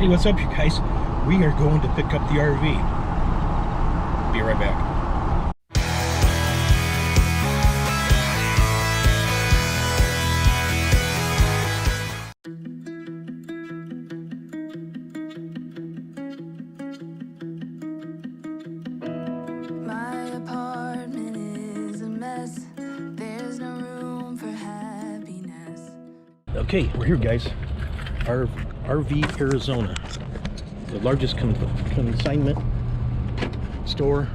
Hey, what's up, you guys? We are going to pick up the RV. Be right back. My apartment is a mess. There's no room for happiness. Okay, we're here, guys. RV Arizona, the largest consignment store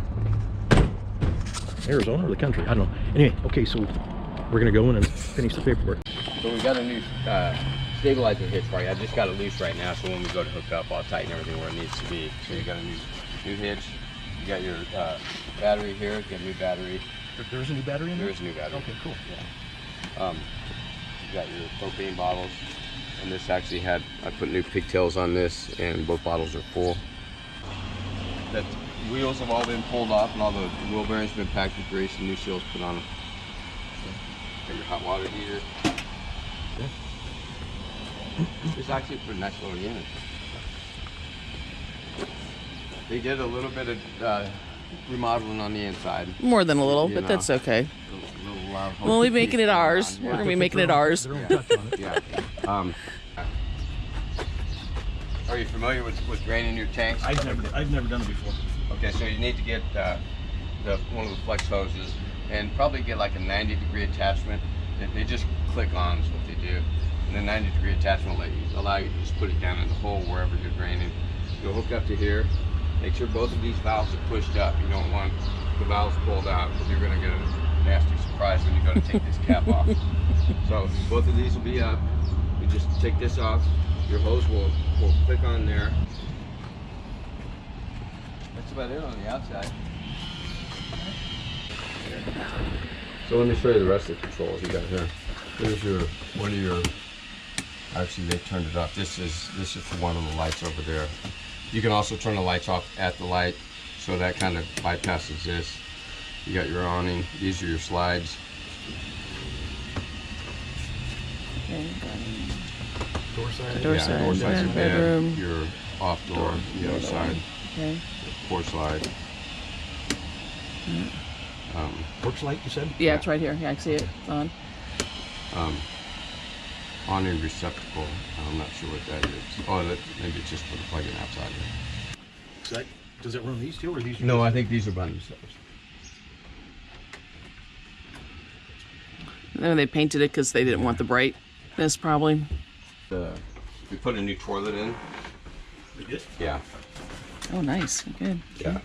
Arizona or the country, I don't know. Anyway, okay, so we're gonna go in and finish the paperwork. So we got a new stabilizing hitch for you. I just got it loose right now, so when we go to hook up, I'll tighten everything where it needs to be. So you got a new hitch. You got your battery here. You got a new battery. There's a new battery in there? There is a new battery. Okay, cool. Yeah. You got your propane bottles, and this actually I put new pigtails on this, and both bottles are full. The wheels have all been pulled off, and all the wheel bearings have been packed with grease and new seals put on them. Got your hot water heater. It's actually a pretty nice little unit. They did a little bit of remodeling on the inside. More than a little, but that's okay. We'll be making it ours. We're gonna be making it ours. Yeah. Are you familiar with draining your tanks? I've never done it before. Okay, so you need to get one of the flex hoses and probably get like a 90-degree attachment. They just click on is what they do. And the 90-degree attachment will allow you to just put it down in the hole wherever you're draining. You'll hook up to here. Make sure both of these valves are pushed up. You don't want the valves pulled out because you're going to get a nasty surprise when you go to take this cap off. So both of these will be up. You just take this off. Your hose will click on there. That's about it on the outside. So let me show you the rest of the controls you got here. Here's one of your. Actually, they turned it off. This is for one of the lights over there. You can also turn the lights off at the light, so that kind of bypasses this. You got your awning. These are your slides. Door side? Door side, door side's your bed, bedroom. your off door, the other side, Okay. porch slide. Porch light, you said? Yeah, it's right here. Yeah, I can see it. It's on. Awning receptacle. I'm not sure what that is. Oh, maybe it's just for the plug-in outside. So does it run these two or these? No, I think these are by themselves. No, they painted it because they didn't want the brightness, probably. We put a new toilet in. You did? Yeah. Oh, nice. Good. Yeah.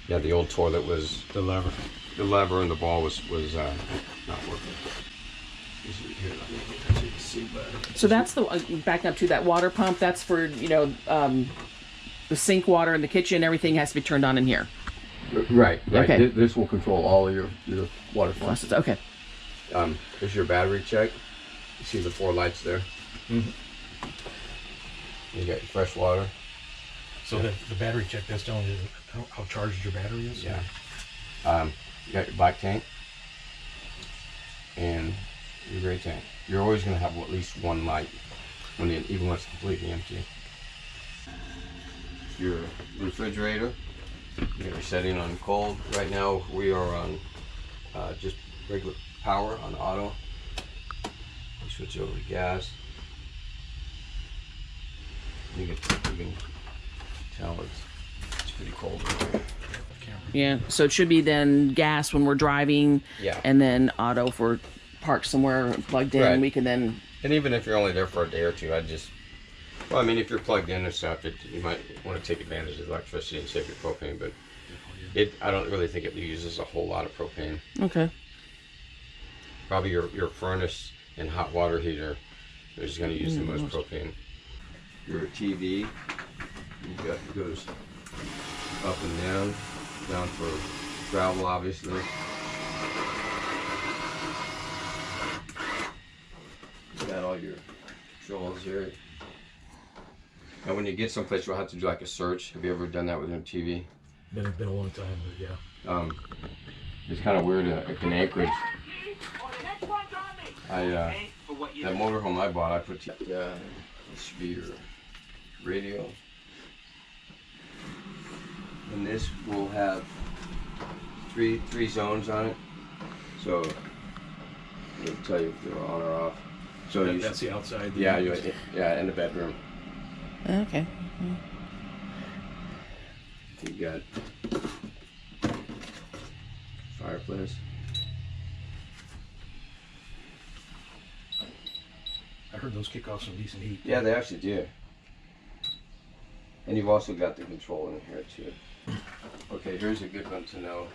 Yeah, the old toilet was the lever and the ball was not working. So that's the back up to that water pump. That's for the sink water in the kitchen. Everything has to be turned on in here. Right. Okay. This will control all of your water flow. Okay. Here's your battery check. You see the 4 lights there. Mm-hmm. You got your fresh water. So the battery check, that's telling you how charged your battery is? Yeah. You got your black tank and your gray tank. You're always going to have at least one light even when it's completely empty. Your refrigerator. You got your setting on cold. Right now we are on just regular power on auto. You switch over to gas. You can tell it's pretty cold in here. Yeah. So it should be then gas when we're driving. Yeah. And then auto for parked somewhere plugged in. Right. We can then. And even if you're only there for a day or two, if you're plugged in and stuff, you might want to take advantage of the electricity and save your propane, but I don't really think it uses a whole lot of propane. Okay. Probably your furnace and hot water heater is going to use the most propane. Your TV, it goes up and down for travel, obviously. Got all your controls here. Now when you get someplace, you'll have to do like a search. Have you ever done that with an TV? Been a long time, but yeah. It's kind of weird in Anchorage. That motorhome I bought, I put This should be your radio. And this will have three zones on it. So it'll tell you if they're on or off. So that's the outside. Yeah, in the bedroom. Okay. You got fireplace. I heard those kick off some decent heat. Yeah, they actually do. And you've also got the control in here too. Okay, here's a good one to know.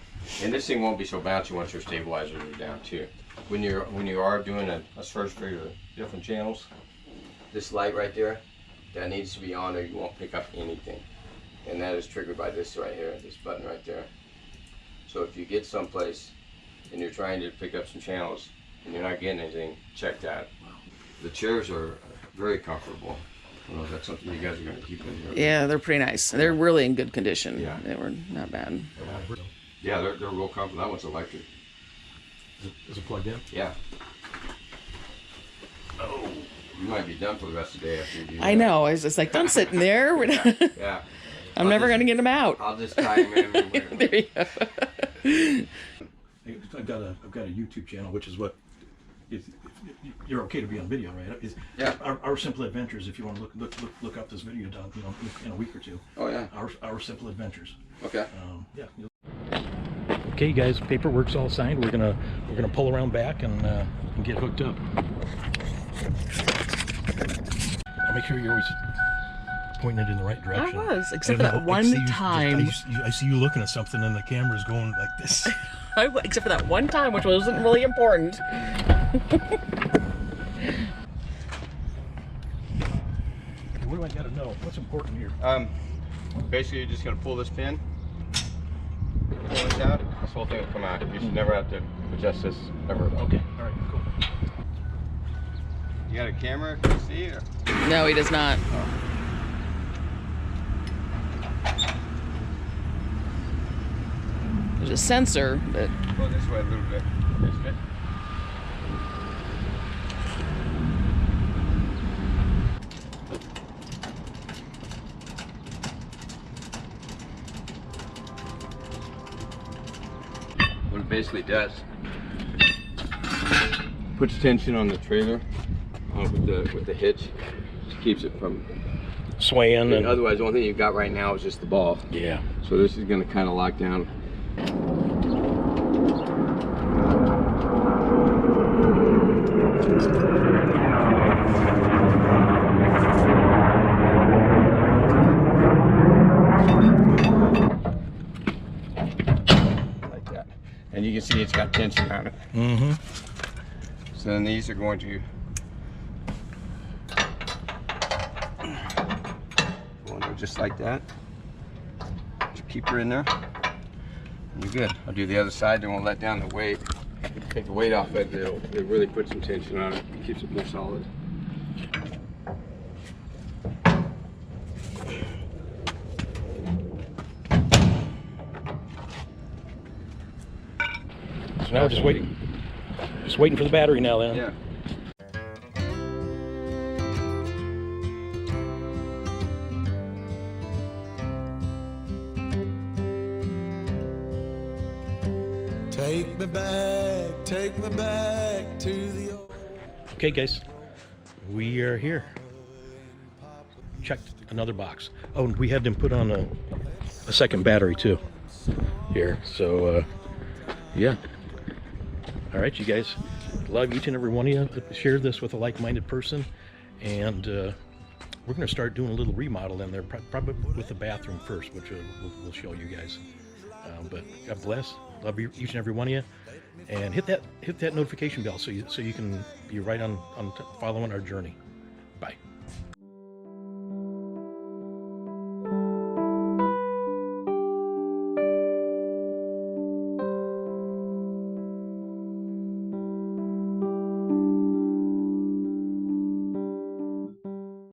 And this thing won't be so bouncy once your stabilizers are down too. When you are doing a search for your different channels, this light right there, that needs to be on or you won't pick up anything. And that is triggered by this right here, this button right there. So if you get someplace and you're trying to pick up some channels and you're not getting anything, check that. The chairs are very comfortable. I don't know if that's something you guys are going to keep in here. Yeah, they're pretty nice. They're really in good condition. Yeah. They were not bad. Yeah, they're real comfortable. That one's electric. Is it plugged in? Yeah. Oh, you might be done for the rest of the day after you do that. I know. I was just like, don't sit in there. Yeah. I'm never going to get them out. I'll just tie him in. There you go. I've got a YouTube channel, which is what you're okay to be on video, right? Yeah. Our Simple Adventures. If you want to look up this video down, in a week or two. Oh yeah. Our Simple Adventures. Okay. Yeah. Okay, guys. Paperwork's all signed. We're gonna pull around back and get hooked up. I'll make sure you're always pointing it in the right direction. I was, except for that one time. I see you looking at something and the camera's going like this. Except for that one time, which wasn't really important. What do I got to know? What's important here? Basically, you're just gonna pull this pin, pull this out. This whole thing will come out. You should never have to adjust this ever. Okay. All right. Cool. You got a camera? Can you see? Or? No, he does not. There's a sensor, but Go this way a little bit. This bit. What it basically does, puts tension on the trailer with the hitch, just keeps it from Swaying and otherwise the only thing you've got right now is just the ball. yeah. So this is going to kind of lock down. Like that. And you can see it's got tension on it. Mm-hmm. So then these are going to go in there just like that. Just keep her in there. And you're good. I'll do the other side, then we'll let down the weight. Take the weight off it, it'll really put some tension on it. It keeps it more solid. So now we're just waiting for the battery now then. Yeah. Take me back to the old. Okay, guys, we are here. Checked another box. Oh, and we had them put on a second battery too. Here, so yeah. All right, you guys. Love each and every one of you. Share this with a like-minded person, and we're going to start doing a little remodel in there, probably with the bathroom first, which we'll show you guys. But God bless. Love each and every one of you, and hit that notification bell so you can be right on following our journey. Bye.